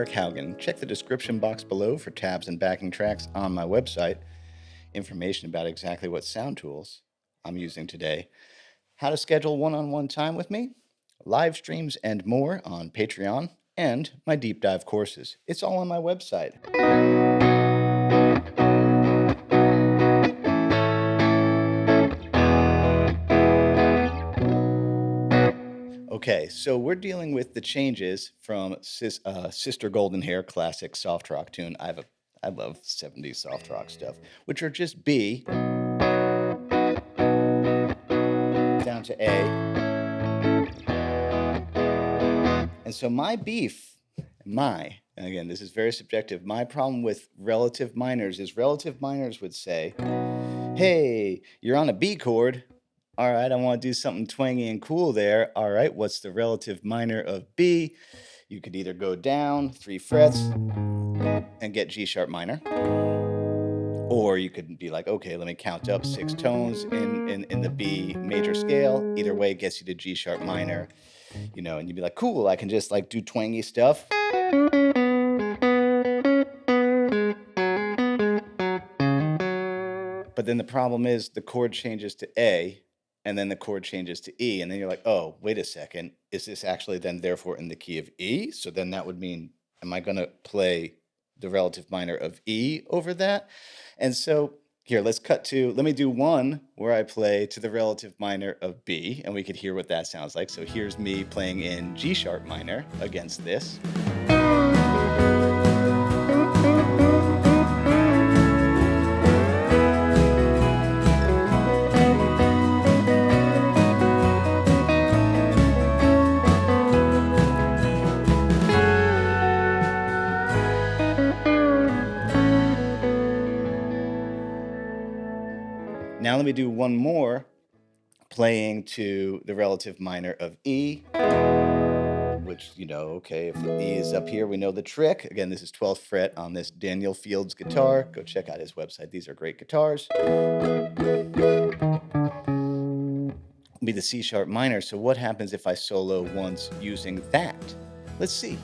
Eric Haugen. Check the description box below for tabs and backing tracks on my website, information about exactly what sound tools I'm using today, how to schedule one-on-one time with me, live streams and more on Patreon, and my deep dive courses. It's all on my website. Okay, so we're dealing with the changes from Sister Golden Hair classic soft rock tune. I love 70s soft rock stuff, which are just B down to A. And so my beef, and again, this is very subjective, my problem with relative minors is relative minors would say, hey, you're on a B chord. All right, I want to do something twangy and cool there. All right, what's the relative minor of B? You could either go down 3 frets and get G sharp minor, or you could be like, okay, let me count up 6 tones in the B major scale. Either way gets you to G sharp minor, and you'd be like, cool, I can just like do twangy stuff. But then the problem is the chord changes to A, and then the chord changes to E, and then you're like, oh, wait a second, is this actually then therefore in the key of E? So then that would mean, am I going to play the relative minor of E over that? And so here, let me do one where I play to the relative minor of B, and we could hear what that sounds like. So here's me playing in G sharp minor against this. Now let me do one more, playing to the relative minor of E, which, okay, if the E is up here, we know the trick. Again, this is 12th fret on this Daniel Fields guitar. Go check out his website. These are great guitars. Be the C sharp minor. So what happens if I solo once using that? Let's see.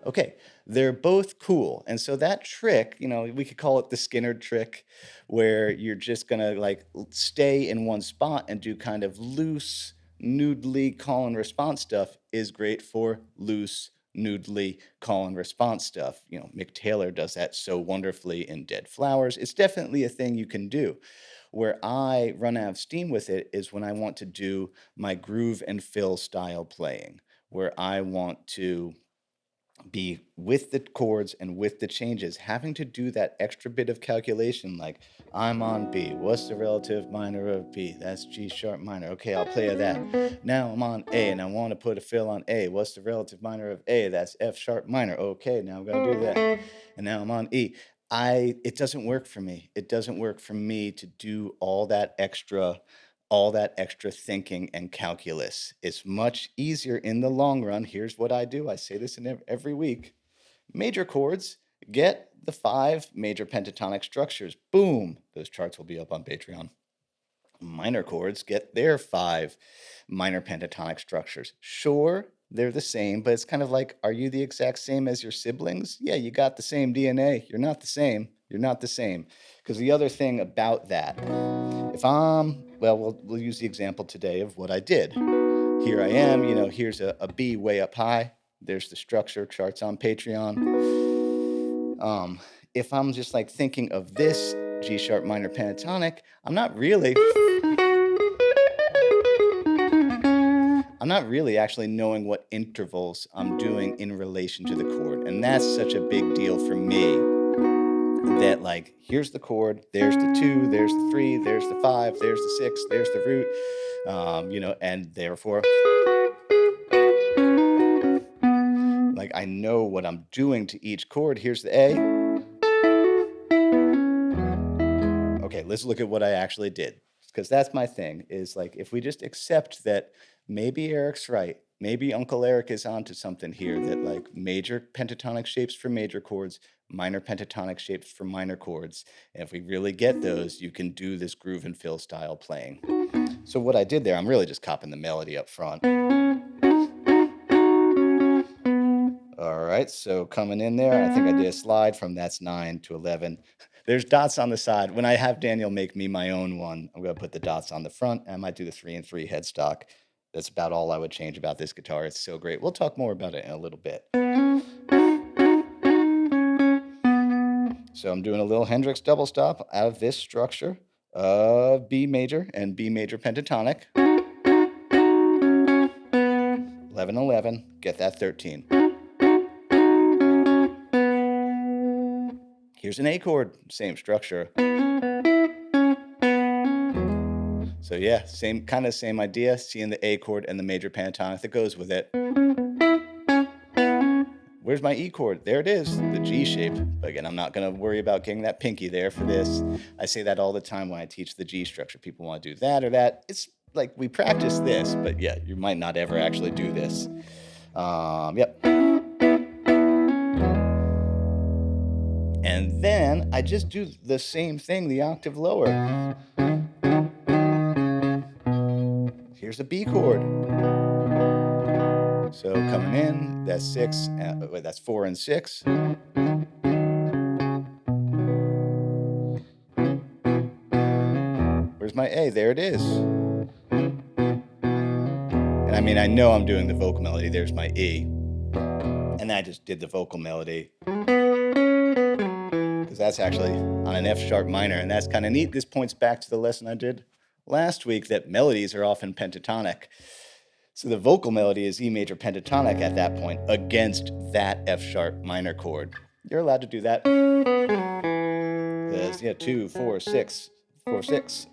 Okay, they're both cool. And so that trick, we could call it the Skinner trick, where you're just gonna like stay in one spot and do kind of loose, noodly call and response stuff is great for loose, noodly call and response stuff. Mick Taylor does that so wonderfully in Dead Flowers. It's definitely a thing you can do. Where I run out of steam with it is when I want to do my groove and fill style playing, where I want to be with the chords and with the changes, having to do that extra bit of calculation, like I'm on B, what's the relative minor of B? That's G sharp minor. Okay, I'll play that. Now I'm on A and I want to put a fill on A. What's the relative minor of A? That's F sharp minor. Okay, now I'm gonna do that. And now I'm on E. It doesn't work for me. It doesn't work for me to do all that extra thinking and calculus. It's much easier in the long run. Here's what I do. I say this in every week. Major chords, get the 5 major pentatonic structures. Boom. Those charts will be up on Patreon. Minor chords, get their 5 minor pentatonic structures. Sure, they're the same, but it's kind of like, are you the exact same as your siblings? Yeah, you got the same DNA. You're not the same. You're not the same. Because the other thing about that, if we'll use the example today of what I did. Here I am, here's a B way up high. There's the structure, charts on Patreon. If I'm just like thinking of this G sharp minor pentatonic, I'm not really actually knowing what intervals I'm doing in relation to the chord. And that's such a big deal for me. That like, here's the chord, there's the 2, there's the 3, there's the 5, there's the 6, there's the root, and therefore, like I know what I'm doing to each chord. Here's the A. Okay, let's look at what I actually did. because that's my thing, is like if we just accept that maybe Eric's right, maybe Uncle Eric is onto something here, that like major pentatonic shapes for major chords, minor pentatonic shapes for minor chords. And if we really get those, you can do this groove and fill style playing. So what I did there, I'm really just copying the melody up front. All right, so coming in there, I think I did a slide from that's 9 to 11. There's dots on the side. When I have Daniel make me my own one, I'm going to put the dots on the front. I might do the 3 and 3 headstock. That's about all I would change about this guitar. It's so great. We'll talk more about it in a little bit. So I'm doing a little Hendrix double stop out of this structure of B major and B major pentatonic. 11, 11, get that 13. Here's an A chord, same structure. So yeah, same idea, seeing the A chord and the major pentatonic that goes with it. Where's my E chord? There it is, the G shape. But again, I'm not going to worry about getting that pinky there for this. I say that all the time when I teach the G structure. People want to do that or that. It's like we practice this, but yeah, you might not ever actually do this. Yep. And then I just do the same thing, the octave lower. Here's a B chord. So coming in, that's 6, that's 4 and 6. Where's my A? There it is. And I mean, I know I'm doing the vocal melody. There's my E. And I just did the vocal melody. Because that's actually on an F sharp minor, and that's kind of neat. This points back to the lesson I did last week, that melodies are often pentatonic. So the vocal melody is E major pentatonic at that point against that F sharp minor chord. You're allowed to do that. There's 2, 4, 6, 4, 6.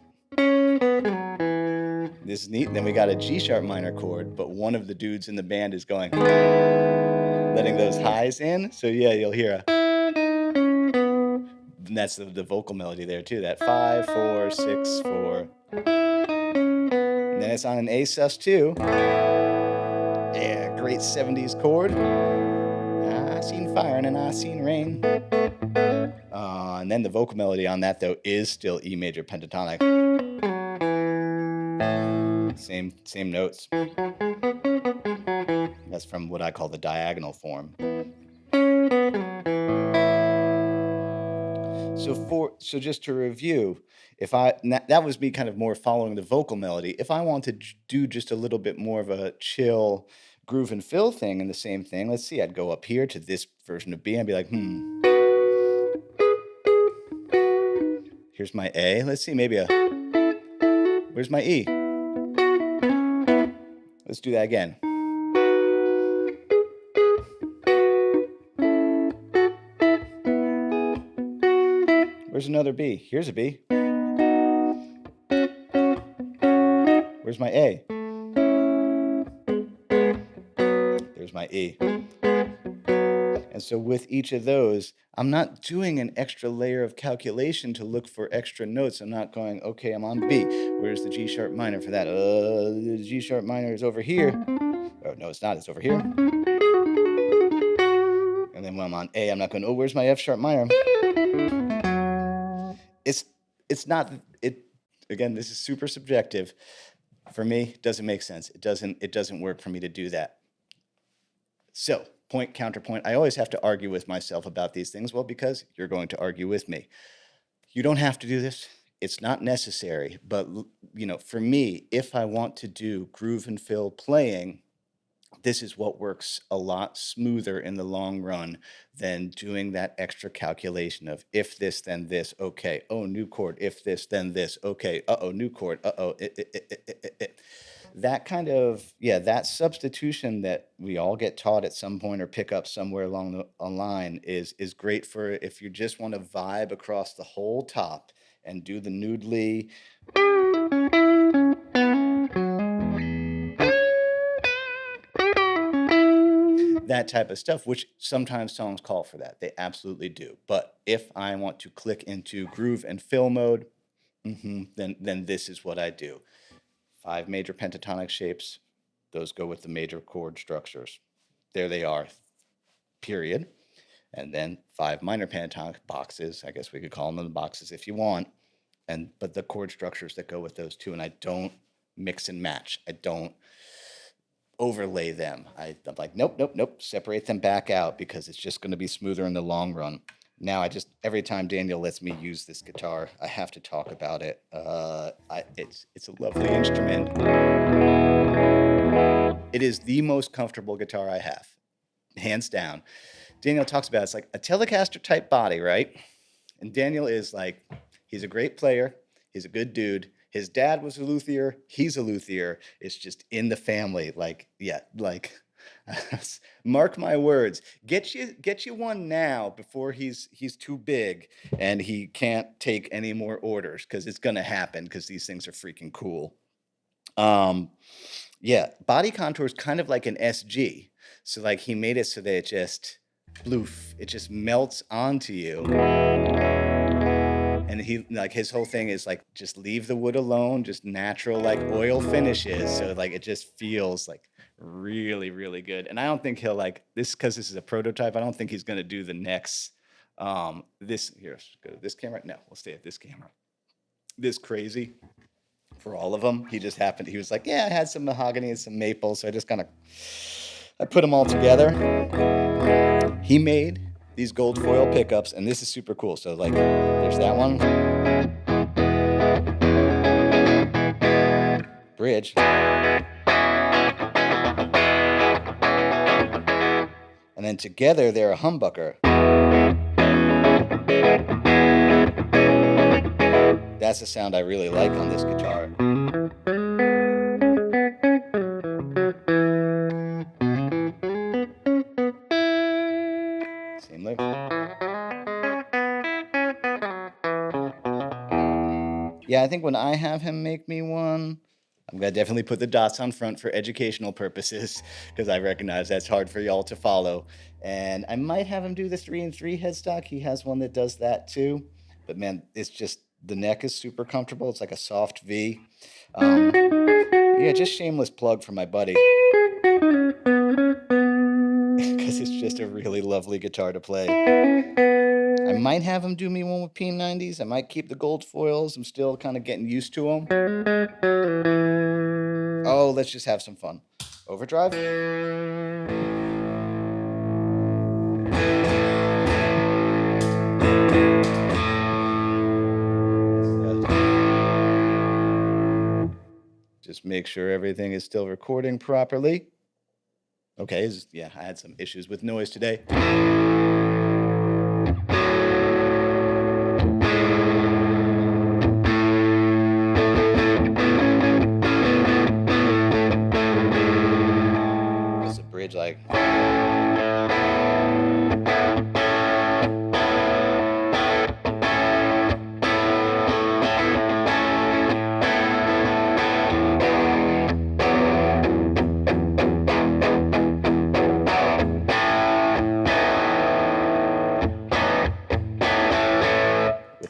This is neat. And then we got a G sharp minor chord, but one of the dudes in the band is going, letting those highs in. So yeah, you'll hear a, and that's the vocal melody there too. That 5, 4, 6, 4. And then it's on an A sus2. Yeah, great 70s chord. I seen fire and I seen rain. And then the vocal melody on that though is still E major pentatonic. Same notes. That's from what I call the diagonal form. So just to review, that was me kind of more following the vocal melody. If I want to do just a little bit more of a chill groove and fill thing and the same thing, let's see, I'd go up here to this version of B and be like, here's my A. Let's see, where's my E? Let's do that again. Where's another B? Here's a B. Where's my A? There's my E. And so with each of those, I'm not doing an extra layer of calculation to look for extra notes. I'm not going, okay, I'm on B. Where's the G sharp minor for that? The G sharp minor is over here. Oh, no, it's not. It's over here. And then when I'm on A, I'm not going, oh, where's my F sharp minor? It's not, again, this is super subjective. For me, it doesn't make sense. It doesn't work for me to do that. So, point, counterpoint. I always have to argue with myself about these things. Well, because you're going to argue with me. You don't have to do this. It's not necessary. But, for me, if I want to do groove and fill playing, this is what works a lot smoother in the long run than doing that extra calculation of if this, then this, okay, oh, new chord, if this, then this, okay, uh-oh, new chord, uh-oh, That kind of, that substitution that we all get taught at some point or pick up somewhere along the line is great for if you just want to vibe across the whole top and do the noodly. That type of stuff, which sometimes songs call for that. They absolutely do. But if I want to click into groove and fill mode, Then this is what I do. 5 major pentatonic shapes. Those go with the major chord structures. There they are, period. And then 5 minor pentatonic boxes. I guess we could call them the boxes if you want. But the chord structures that go with those two, and I don't mix and match. I don't overlay them. I'm like, nope, nope, nope. Separate them back out because it's just going to be smoother in the long run. Now every time Daniel lets me use this guitar, I have to talk about it. It's a lovely instrument. It is the most comfortable guitar I have, hands down. Daniel talks about it's like a Telecaster type body, right? And Daniel is like, he's a great player. He's a good dude. His dad was a luthier. He's a luthier. It's just in the family. Mark my words. Get you one now before he's too big and he can't take any more orders because it's gonna happen because these things are freaking cool. Body contour is kind of like an SG. So like he made it so that it just melts onto you. And he like his whole thing is like just leave the wood alone, just natural like oil finishes. So like it just feels like really, really good. And I don't think he'll like this because this is a prototype. I don't think he's gonna do the next go to this camera. No, we'll stay at this camera. This crazy for all of them. He was like, yeah, I had some mahogany and some maple, so I put them all together. He made these gold foil pickups, and this is super cool. So like, there's that one. Bridge. And then together, they're a humbucker. That's the sound I really like on this guitar. Same lick. Yeah, I think when I have him make me one, I'm going to definitely put the dots on front for educational purposes because I recognize that's hard for y'all to follow. And I might have him do the 3-3 headstock. He has one that does that too. But man, it's just, the neck is super comfortable. It's like a soft V. Just shameless plug for my buddy. Because it's just a really lovely guitar to play. I might have him do me one with P90s. I might keep the gold foils. I'm still kind of getting used to them. Oh, let's just have some fun. Overdrive. Just make sure everything is still recording properly. Okay, I had some issues with noise today. There's a bridge like...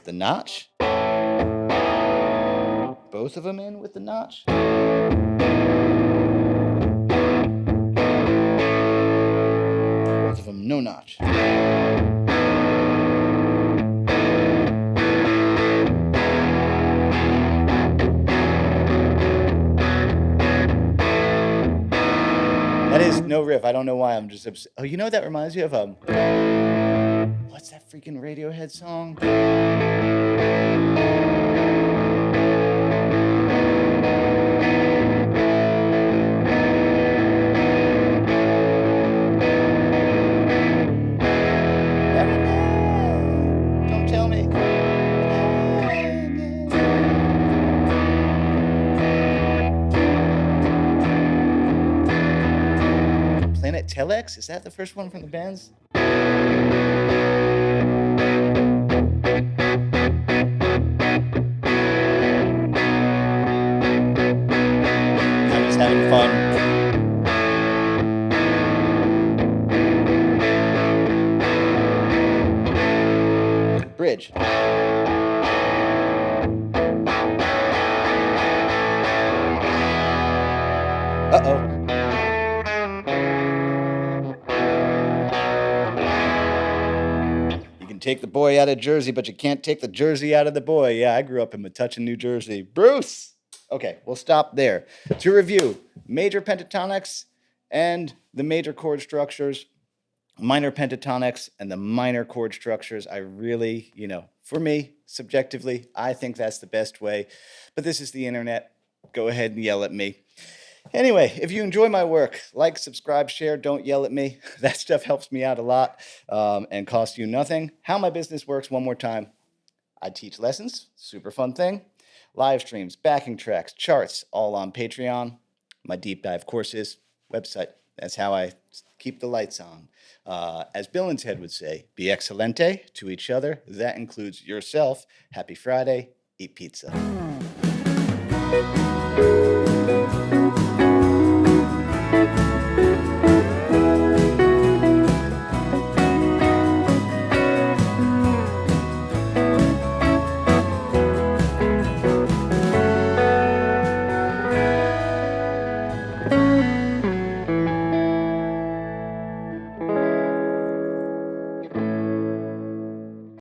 the notch. Both of them in with the notch. Both of them no notch. That is no riff. I don't know why. I'm just obsessed. Oh, you know what that reminds me of? What's that freaking Radiohead song? Don't tell me. Planet Telex? Is that the first one from the bands? I'm just having fun. Bridge. Uh-oh. You can take the boy out of Jersey, but you can't take the Jersey out of the boy. Yeah, I grew up in Metuchen, New Jersey. Bruce! Okay, we'll stop there. To review, major pentatonics and the major chord structures, minor pentatonics and the minor chord structures. I really, for me, subjectively, I think that's the best way. But this is the internet. Go ahead and yell at me. Anyway, if you enjoy my work, like, subscribe, share, don't yell at me. That stuff helps me out a lot and costs you nothing. How my business works, one more time. I teach lessons, super fun thing. Live streams, backing tracks, charts, all on Patreon. My deep dive courses, website. That's how I keep the lights on. As Bill and Ted would say, be excelente to each other. That includes yourself. Happy Friday. Eat pizza.